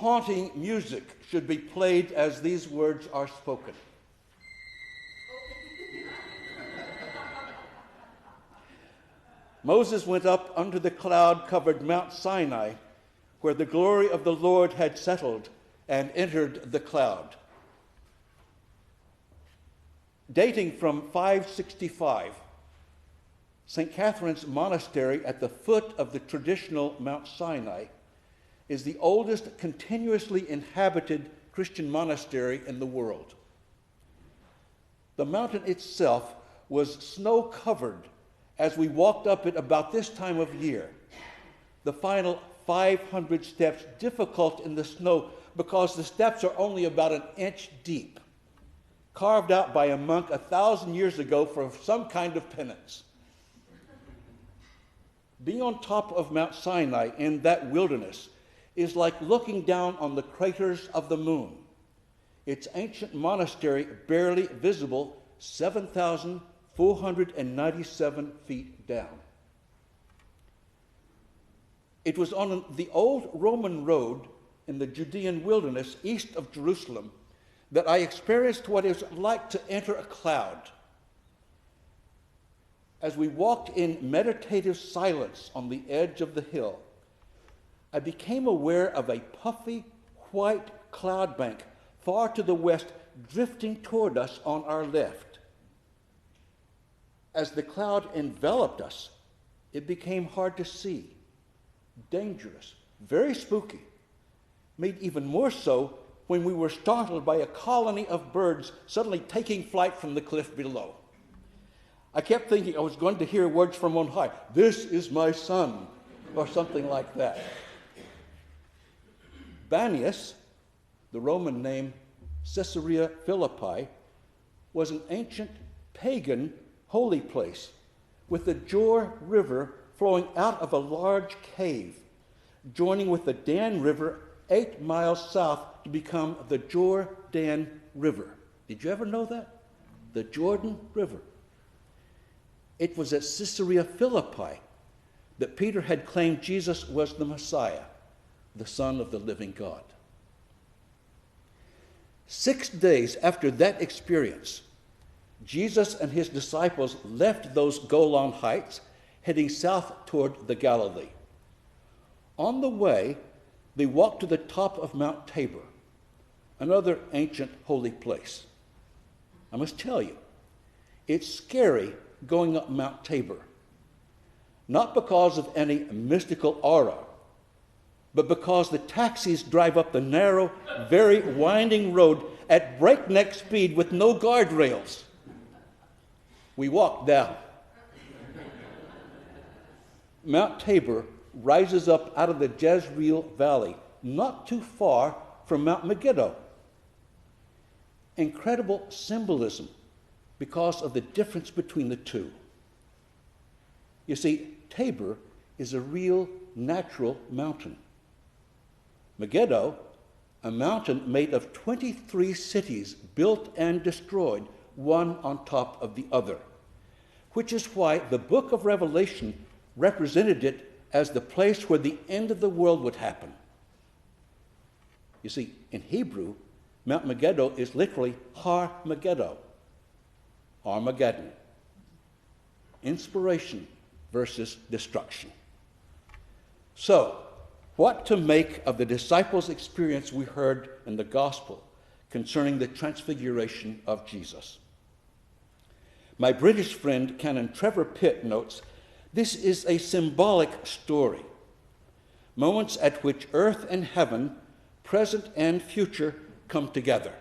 haunting music should be played as these words are spoken. Moses went up unto the cloud-covered Mount Sinai, where the glory of the Lord had settled, and entered the cloud. Dating from 565, St. Catherine's Monastery at the foot of the traditional Mount Sinai is the oldest continuously inhabited Christian monastery in the world. The mountain itself was snow-covered as we walked up it about this time of year. The final 500 steps difficult in the snow because the steps are only about an inch deep, carved out by a monk 1,000 years ago for some kind of penance. Being on top of Mount Sinai in that wilderness is like looking down on the craters of the moon. Its ancient monastery barely visible 7,497 feet down. It was on the old Roman road in the Judean wilderness east of Jerusalem that I experienced what it was like to enter a cloud. As we walked in meditative silence on the edge of the hill, I became aware of a puffy, white cloud bank far to the west drifting toward us on our left. As the cloud enveloped us, it became hard to see, dangerous, very spooky, made even more so when we were startled by a colony of birds suddenly taking flight from the cliff below. I kept thinking I was going to hear words from on high, "This is my son," or something like that. Banias, the Roman name Caesarea Philippi, was an ancient pagan holy place with the Jor River flowing out of a large cave, joining with the Dan River 8 miles south to become the Jordan River. Did you ever know that? The Jordan River. It was at Caesarea Philippi that Peter had claimed Jesus was the Messiah, the Son of the living God. 6 days after that experience, Jesus and his disciples left those Golan heights, heading south toward the Galilee. On the way, they walked to the top of Mount Tabor, another ancient holy place. I must tell you, it's scary going up Mount Tabor, not because of any mystical aura, but because the taxis drive up the narrow, very winding road at breakneck speed with no guardrails. We walked down. Mount Tabor rises up out of the Jezreel Valley, not too far from Mount Megiddo. Incredible symbolism because of the difference between the two. You see, Tabor is a real natural mountain. Megiddo, a mountain made of 23 cities built and destroyed, one on top of the other, which is why the book of Revelation represented it as the place where the end of the world would happen. You see, in Hebrew, Mount Megiddo is literally Har Megiddo, Armageddon. Inspiration versus destruction. So, what to make of the disciples' experience we heard in the gospel concerning the transfiguration of Jesus? My British friend, Canon Trevor Pitt, notes, this is a symbolic story. Moments at which earth and heaven, present and future, come together.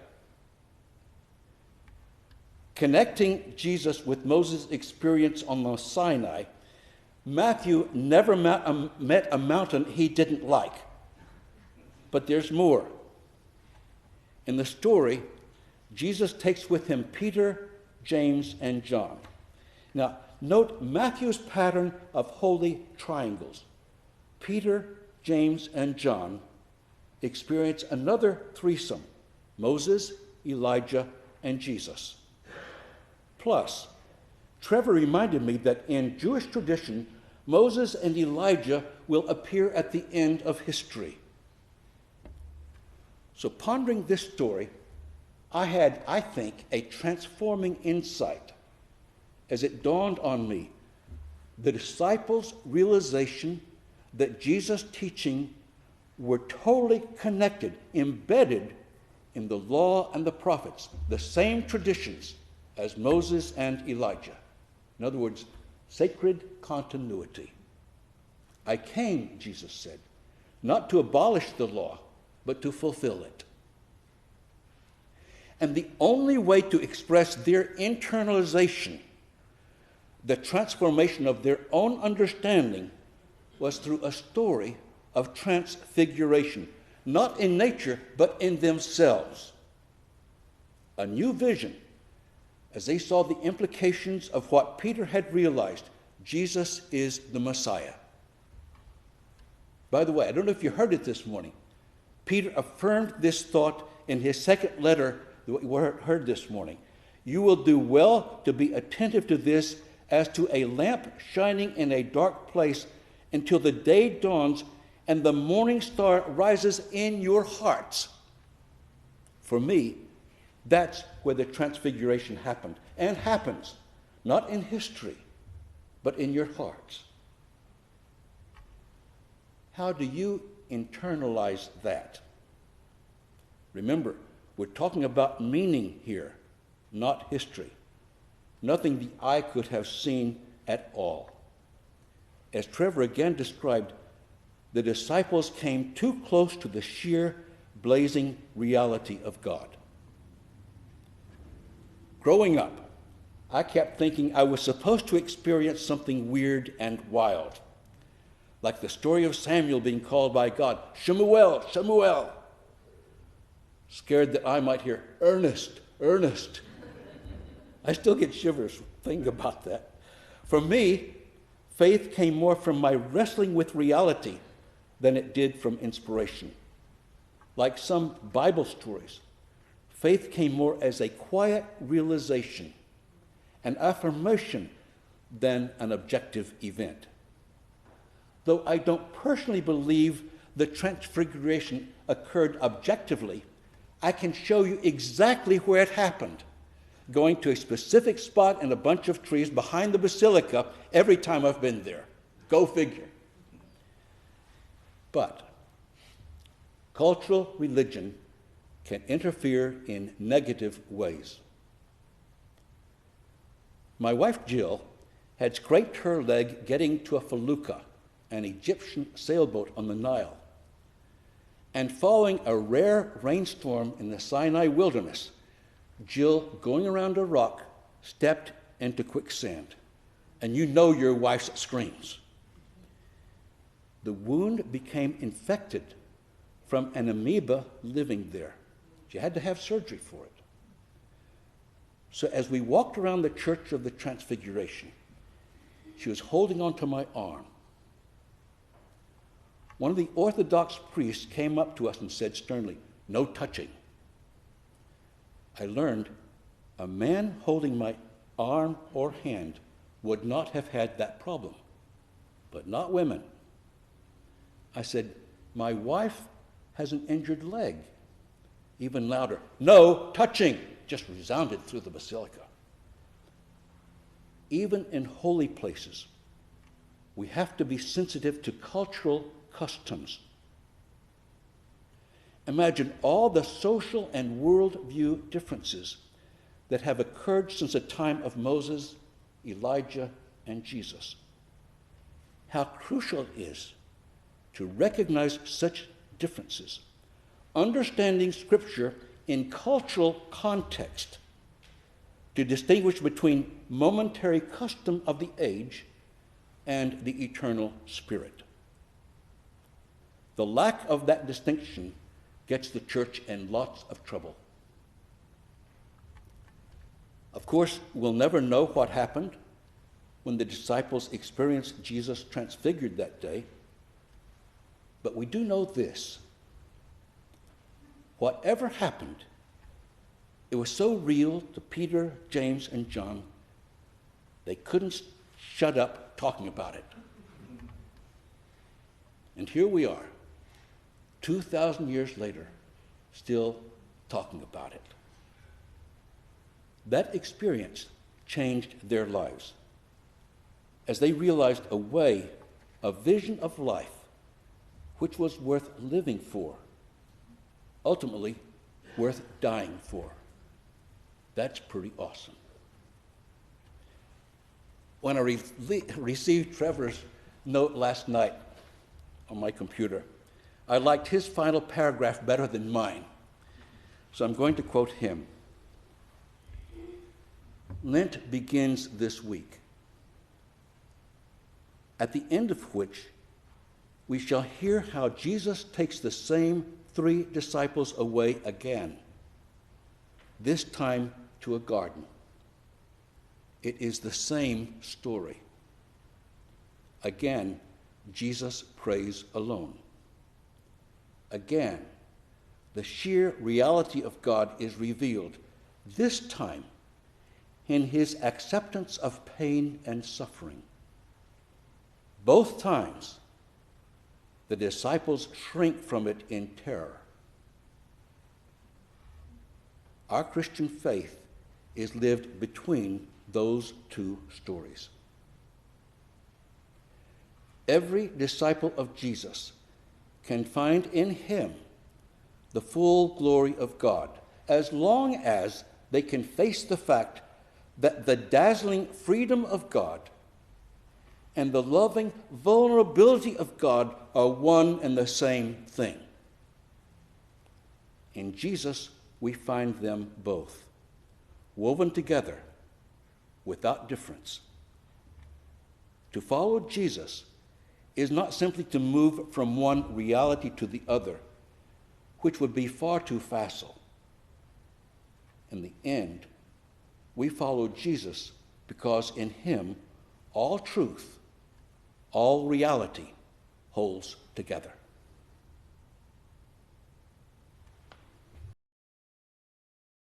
Connecting Jesus with Moses' experience on Mount Sinai, Matthew never met a mountain he didn't like. But there's more. In the story, Jesus takes with him Peter, James, and John. Now, note Matthew's pattern of holy triangles. Peter, James, and John experience another threesome: Moses, Elijah, and Jesus. Plus, Trevor reminded me that in Jewish tradition, Moses and Elijah will appear at the end of history. So pondering this story, I had, I think, a transforming insight as it dawned on me. The disciples' realization that Jesus' teaching were totally connected, embedded in the law and the prophets, the same traditions as Moses and Elijah. In other words, sacred continuity. I came, Jesus said, not to abolish the law, but to fulfill it. And the only way to express their internalization, the transformation of their own understanding, was through a story of transfiguration, not in nature, but in themselves. A new vision, as they saw the implications of what Peter had realized: Jesus is the Messiah. By the way, I don't know if you heard it this morning. Peter affirmed this thought in his second letter that we heard this morning. You will do well to be attentive to this as to a lamp shining in a dark place until the day dawns and the morning star rises in your hearts. For me, that's where the transfiguration happened, and happens, not in history, but in your hearts. How do you internalize that? Remember, we're talking about meaning here, not history. Nothing the eye could have seen at all. As Trevor again described, the disciples came too close to the sheer, blazing reality of God. Growing up, I kept thinking I was supposed to experience something weird and wild, like the story of Samuel being called by God, Shemuel, Shemuel, scared that I might hear, Ernest, Ernest. I still get shivers thinking about that. For me, faith came more from my wrestling with reality than it did from inspiration. Like some Bible stories, faith came more as a quiet realization, an affirmation, than an objective event. Though I don't personally believe the transfiguration occurred objectively, I can show you exactly where it happened, going to a specific spot in a bunch of trees behind the basilica every time I've been there. Go figure. But cultural religion can interfere in negative ways. My wife Jill had scraped her leg getting to a felucca, an Egyptian sailboat on the Nile. And following a rare rainstorm in the Sinai wilderness, Jill, going around a rock, stepped into quicksand. And you know your wife's screams. The wound became infected from an amoeba living there. She had to have surgery for it. So as we walked around the Church of the Transfiguration, she was holding onto my arm. One of the Orthodox priests came up to us and said sternly, "No touching." I learned a man holding my arm or hand would not have had that problem, but not women. I said, "My wife has an injured leg." Even louder, "No touching," just resounded through the basilica. Even in holy places, we have to be sensitive to cultural customs. Imagine all the social and worldview differences that have occurred since the time of Moses, Elijah, and Jesus. How crucial it is to recognize such differences, understanding Scripture in cultural context, to distinguish between momentary custom of the age and the eternal spirit. The lack of that distinction gets the church in lots of trouble. Of course, we'll never know what happened when the disciples experienced Jesus transfigured that day, but we do know this. Whatever happened, it was so real to Peter, James, and John, they couldn't shut up talking about it. And here we are, 2,000 years later, still talking about it. That experience changed their lives as they realized a vision of life which was worth living for, ultimately worth dying for. That's pretty awesome. When I received Trevor's note last night on my computer, I liked his final paragraph better than mine. So I'm going to quote him. Lent begins this week, at the end of which we shall hear how Jesus takes the same 3 disciples away again, this time to a garden. It is the same story. Again, Jesus prays alone. Again, the sheer reality of God is revealed, this time in his acceptance of pain and suffering. Both times, the disciples shrink from it in terror. Our Christian faith is lived between those 2 stories. Every disciple of Jesus can find in him the full glory of God, as long as they can face the fact that the dazzling freedom of God and the loving vulnerability of God are one and the same thing. In Jesus, we find them both, woven together without difference. To follow Jesus is not simply to move from one reality to the other, which would be far too facile. In the end, we follow Jesus because in him all truth, all reality holds together.